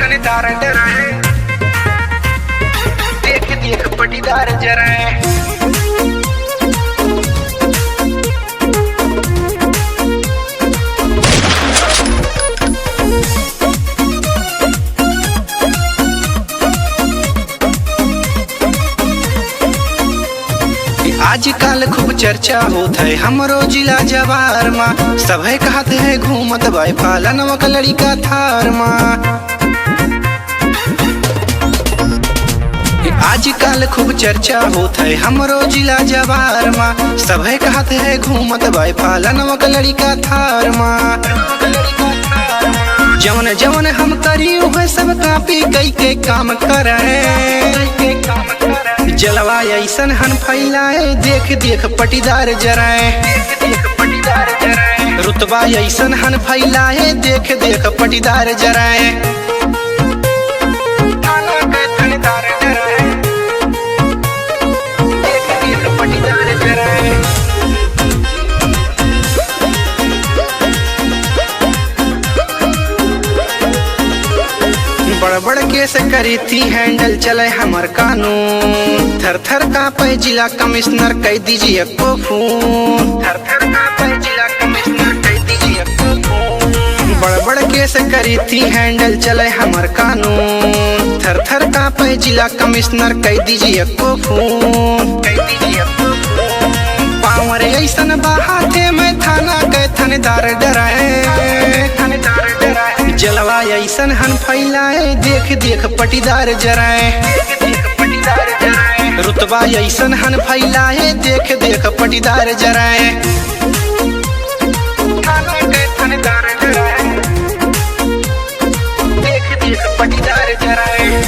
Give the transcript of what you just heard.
थानेदार डराए, देख देख पटीदार जराए। आजकल खूब चर्चा होत है हमरो जिला जवार माँ, सभे कहते है घूमत भाई फालन का लड़का थार माँ। आजकल खूब चर्चा होत है हमरो जिला जवार माँ, सभे कहते है घूमत भाई फालन का लड़का थार माँ। जवन जवन हम करी हुए सब कापी कई के काम करे, जलवा ऐसन हन फैलाए देख देख पटीदार जराए। रुतबा ऐसन हन फैलाए देख देख पटीदार जराए। थाना के थानेदार डराए, देख देख पटीदार जराए। बड़ बड़ केस करी थी हैंडल चले हमर कानून, थर थर कांपे जिला कमिश्नर कह दीजिए को फोन। थर थर कांपे जिला कमिश्नर कह दीजिए को फोन। बड़ बड़ केस करी थी हैंडल चले हमर कानून, थर थर कांपे जिला कमिश्नर कह दीजिए को फोन। कह दीजिए को फोन। पावर ऐसन बहाते में थाना के थानेदार डराए। थानेदार डराए, जलवा ऐसन हन फैलाए देख देख पटीदार जराए। रुतबा ऐसन हन फैलाए देख देख पटीदार जराए। थाना के थानेदार डराए, देख देख पटीदार जराए।